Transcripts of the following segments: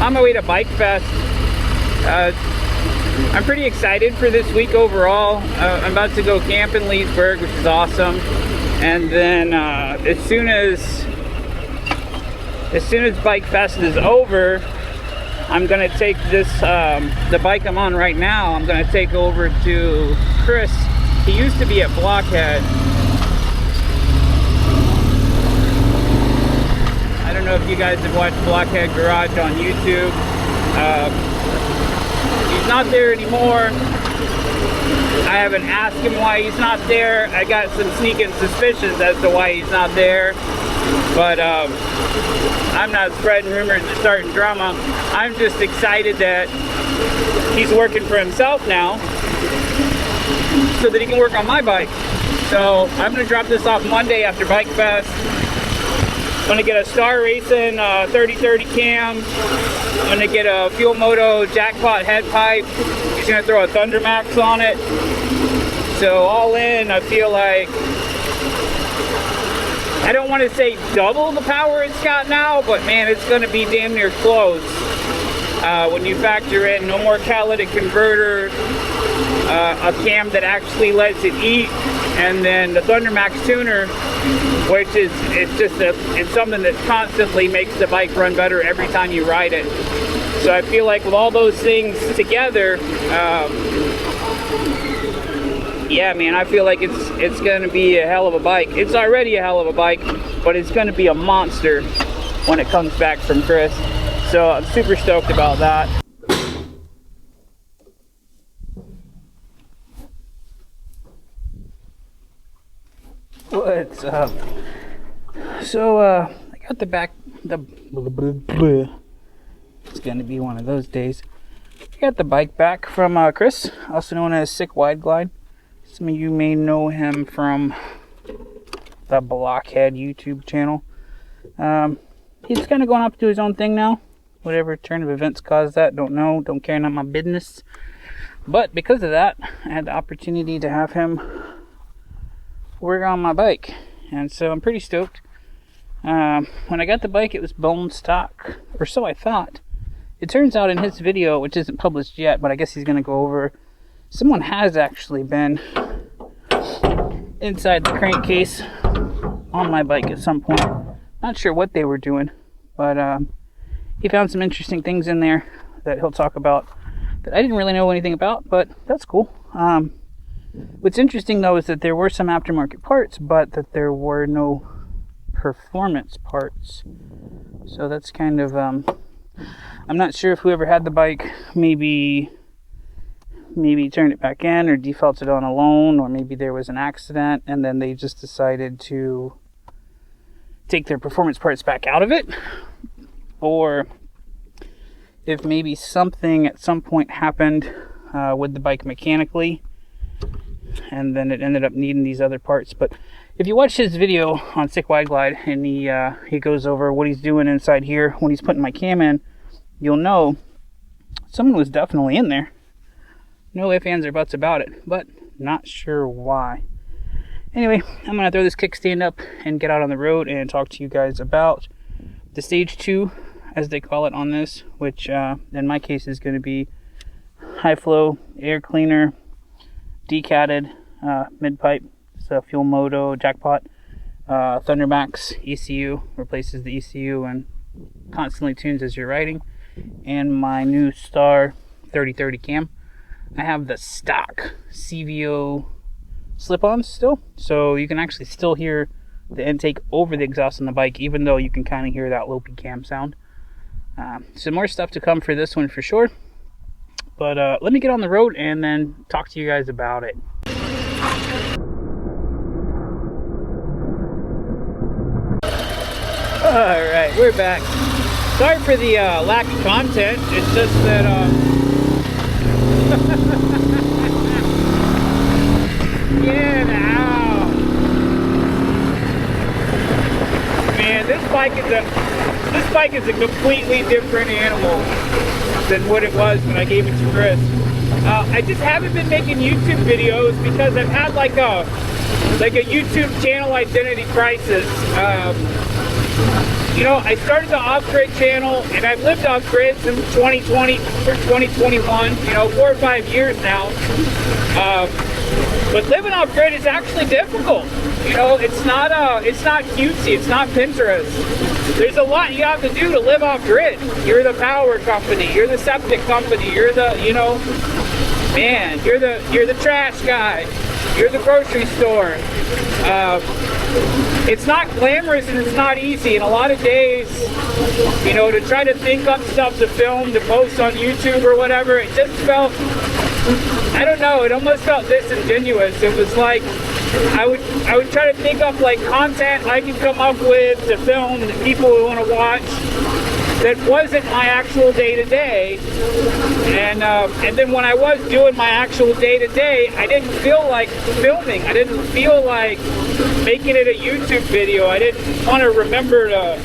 on my way to Bike Fest. I'm pretty excited for this week overall. I'm about to go camp in Leesburg, which is awesome. And then as soon as Bike Fest is over, I'm gonna take this, the bike I'm on right now, I'm gonna take over to Chris. He used to be at Blockhead. I don't know if you guys have watched Blockhead Garage on YouTube. He's not there anymore. I haven't asked him why he's not there. I got some sneaking suspicions as to why he's not there. But I'm not spreading rumors or starting drama. I'm just excited that he's working for himself now so that he can work on my bike. So I'm going to drop this off Monday after Bike Fest. I'm going to get a Star Racing 30-30 cam. I'm going to get a Fuel Moto Jackpot head pipe. He's going to throw a Thunder Max on it. So all in, I feel like, I don't want to say double the power it's got now, but man, it's going to be damn near close. When you factor in no more catalytic converter, a cam that actually lets it eat, and then the Thunder Max tuner, which is, it's something that constantly makes the bike run better every time you ride it. So I feel like with all those things together, yeah, man, I feel like it's going to be a hell of a bike. It's already a hell of a bike, but it's going to be a monster when it comes back from Chris. So I'm super stoked about that. What's up? So I got the back, it's going to be one of those days. I got the bike back from Chris, also known as Sick Wide Glide. Some of you may know him from the Blockhead YouTube channel. He's kind of going up to his own thing now. Whatever turn of events caused that, don't know, don't care, not my business. But because of that, I had the opportunity to have him work on my bike. And so I'm pretty stoked. When I got the bike, it was bone stock, or so I thought. It turns out in his video, which isn't published yet, but I guess he's going to go over, someone has actually been inside the crankcase on my bike at some point. Not sure what they were doing, but he found some interesting things in there that he'll talk about that I didn't really know anything about, but that's cool. What's interesting though is that there were some aftermarket parts, but that there were no performance parts. So that's kind of, I'm not sure if whoever had the bike maybe turned it back in or defaulted on a loan, or maybe there was an accident and then they just decided to take their performance parts back out of it, or if maybe something at some point happened with the bike mechanically and then it ended up needing these other parts. But if you watch his video on Sick Wide Glide and he goes over what he's doing inside here when he's putting my cam in, you'll know someone was definitely in there. No ifs, ands, or buts about it, but not sure why. Anyway, I'm going to throw this kickstand up and get out on the road and talk to you guys about the Stage 2, as they call it on this, which in my case is going to be high flow, air cleaner, decatted, mid-pipe, so Fuel Moto, Jackpot, Thunder Max, ECU, replaces the ECU and constantly tunes as you're riding, and my new Star 30-30 cam. I have the stock CVO slip-ons still, so you can actually still hear the intake over the exhaust on the bike, even though you can kind of hear that lopey cam sound. Some more stuff to come for this one for sure, but let me get on the road and then talk to you guys about it. Alright, we're back. Sorry for the lack of content. It's just that get out. Man, this bike is a completely different animal than what it was when I gave it to Chris. I just haven't been making YouTube videos because I've had like a YouTube channel identity crisis. you know, I started the off-grid channel, and I've lived off-grid since 2020 or 2021, you know, 4 or 5 years now. But living off-grid is actually difficult. You know, it's not cutesy, it's not Pinterest. There's a lot you have to do to live off-grid. You're the power company, you're the septic company, you're the, you know, man, you're the trash guy, you're the grocery store. It's not glamorous and it's not easy, and a lot of days, you know, to try to think up stuff to film, to post on YouTube or whatever, it just felt, I don't know, it almost felt disingenuous. It was like, I would try to think up like content I could come up with to film that people would want to watch that wasn't my actual day-to-day, and then when I was doing my actual day-to-day, I didn't feel like filming. I didn't feel like making it a YouTube video. I didn't want to remember to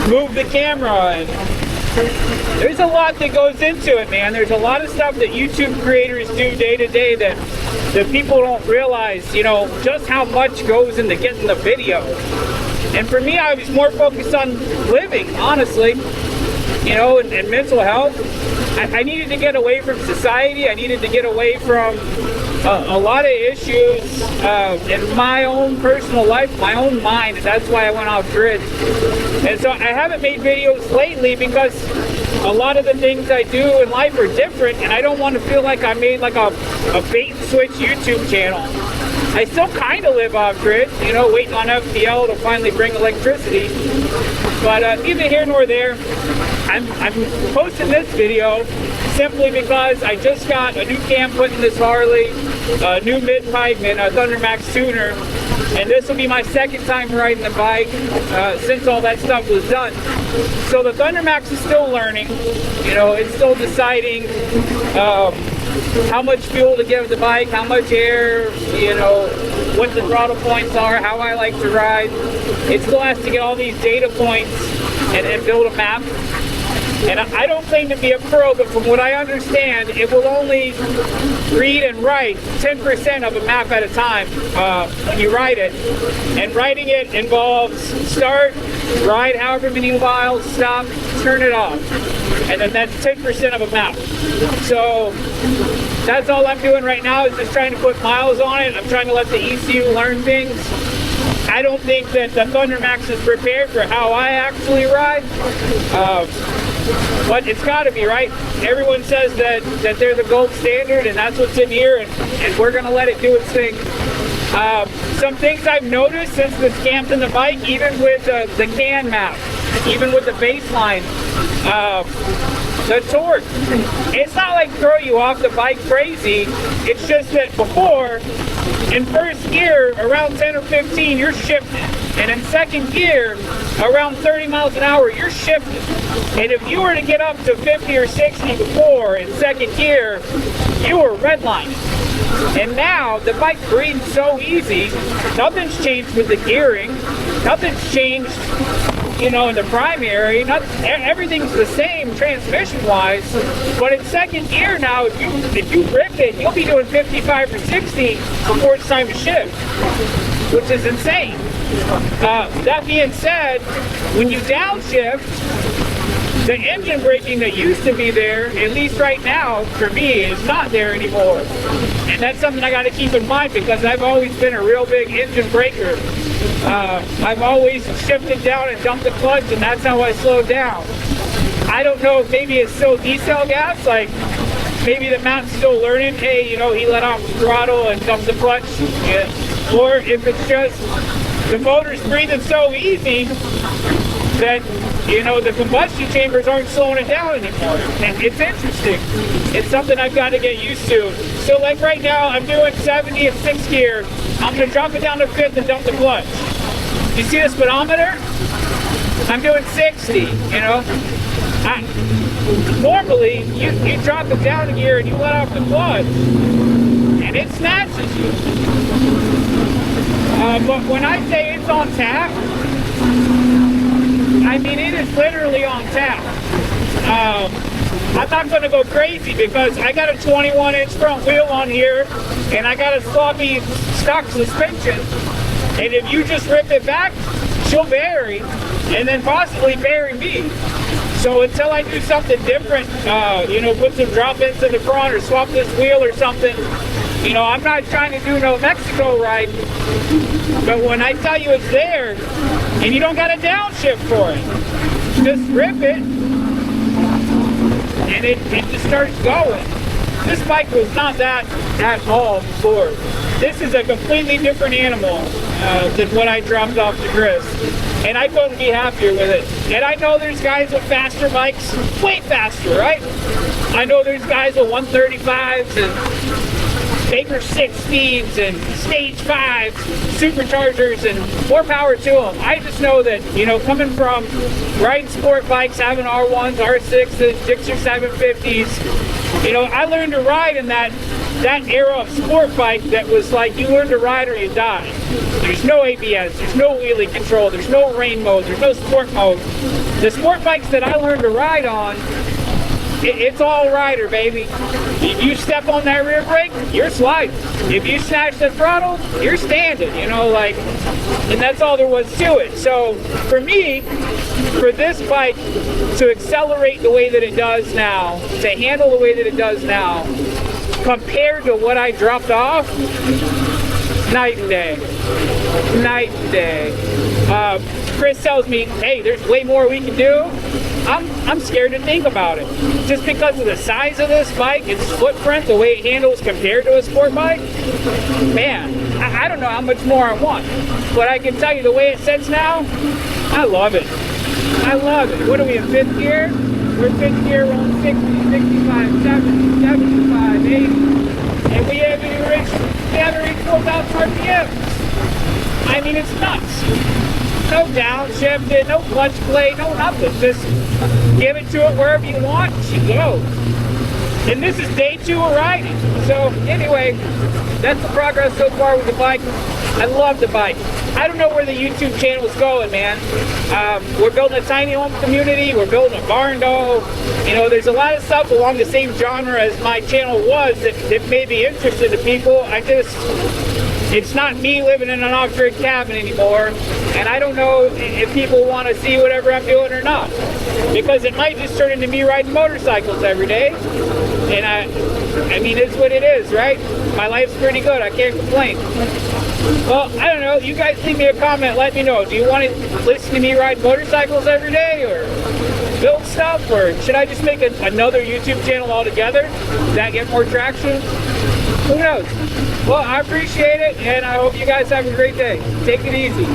move the camera, and there's a lot that goes into it, man. There's a lot of stuff that YouTube creators do day-to-day that people don't realize, you know, just how much goes into getting the video. And for me, I was more focused on living, honestly, you know, and mental health. I needed to get away from society. I needed to get away from a lot of issues in my own personal life, my own mind. And that's why I went off grid. And so I haven't made videos lately because a lot of the things I do in life are different, and I don't want to feel like I made like a bait and switch YouTube channel. I still kind of live off grid, you know, waiting on FPL to finally bring electricity. But neither here nor there. I'm posting this video simply because I just got a new cam put in this Harley, a new mid-pipe, and a Thundermax tuner. And this will be my second time riding the bike since all that stuff was done. So the Thundermax is still learning. You know, it's still deciding how much fuel to give the bike, how much air, you know, what the throttle points are, how I like to ride. It still has to get all these data points and build a map. And I don't claim to be a pro, but from what I understand, it will only read and write 10% of a map at a time when you ride it. And writing it involves start, ride however many miles, stop, turn it off. And then that's 10% of a map. So that's all I'm doing right now, is just trying to put miles on it. I'm trying to let the ECU learn things. I don't think that the Thundermax is prepared for how I actually ride. But it's got to be, right? Everyone says that they're the gold standard, and that's what's in here, and we're going to let it do its thing. Some things I've noticed since this camped in the bike, even with the CAN map, even with the baseline, the torque, it's not like throw you off the bike crazy. It's just that before, in first gear, around 10 or 15, you're shifting. And in second gear, around 30 miles an hour, you're shifting. And if you were to get up to 50 or 60 before in second gear, you were redlining. And now, the bike breathes so easy. Nothing's changed with the gearing. Nothing's changed, you know, in the primary. Everything's the same transmission-wise. But in second gear now, if you rip it, you'll be doing 55 or 60 before it's time to shift, which is insane. That being said, when you downshift, the engine braking that used to be there, at least right now, for me, is not there anymore. And that's something I got to keep in mind, because I've always been a real big engine braker. I've always shifted down and dumped the clutch, and that's how I slowed down. I don't know if maybe it's still decel gas, like maybe the mountain's still learning, hey, you know, he let off the throttle and dumped the clutch. Yeah. Or if it's just the motor's breathing so easy that, you know, the combustion chambers aren't slowing it down anymore. And it's interesting. It's something I've got to get used to. So like right now, I'm doing 70 in 6th gear. I'm going to drop it down to 5th and dump the clutch. You see the speedometer? I'm doing 60, you know. Normally, you drop it down a gear and you let off the clutch, and it snatches you. But when I say it's on tap, I mean it is literally on tap. I'm not going to go crazy because I got a 21-inch front wheel on here, and I got a sloppy stock suspension. And if you just rip it back, she'll vary. and then possibly bury me. So until I do something different, you know, put some drop-ins in the front or swap this wheel or something, you know, I'm not trying to do no Mexico ride. But when I tell you it's there, and you don't got a downshift for it, just rip it, and it just starts going. This bike was not that at all before. This is a completely different animal than what I dropped off to Chris. And I couldn't be happier with it. And I know there's guys with faster bikes, way faster, right? I know there's guys with 135s and Baker 6 speeds and stage 5 superchargers, and more power to them. I just know that, you know, coming from riding sport bikes, having R1s, R6s, Gixxer 750s, you know, I learned to ride in that era of sport bike that was like you learn to ride or you die. There's no ABS, there's no wheelie control, there's no rain mode, there's no sport mode. The sport bikes that I learned to ride on, it's all rider, baby. If you step on that rear brake, you're sliding. If you snatch the throttle, you're standing, you know, like, and that's all there was to it. So for me, for this bike to accelerate the way that it does now, to handle the way that it does now, compared to what I dropped off, night and day. Night and day. Chris tells me, hey, there's way more we can do. I'm scared to think about it. Just because of the size of this bike, its footprint, the way it handles compared to a sport bike, man, I don't know how much more I want. But I can tell you the way it sits now, I love it. I love it. What are we in 5th gear? We're in 5th gear, we're on 60, 65, 70, 75, 80. And we haven't reached 4,000 RPMs. I mean, it's nuts. No downshifted, no clutch plate, no nothing. Just give it to it wherever you want, she goes. And this is day 2 of riding. So anyway, that's the progress so far with the bike. I love the bike. I don't know where the YouTube channel is going, man. We're building a tiny home community. We're building a barn doll. You know, there's a lot of stuff along the same genre as my channel was that may be interesting to people. It's not me living in an off-grid cabin anymore, and I don't know if people want to see whatever I'm doing or not, because it might just turn into me riding motorcycles every day, and I mean, it's what it is, right? My life's pretty good, I can't complain. Well, I don't know, you guys leave me a comment, let me know. Do you want to listen to me ride motorcycles every day, or build stuff, or should I just make another YouTube channel altogether? Does that get more traction? Who knows? Well, I appreciate it, and I hope you guys have a great day. Take it easy.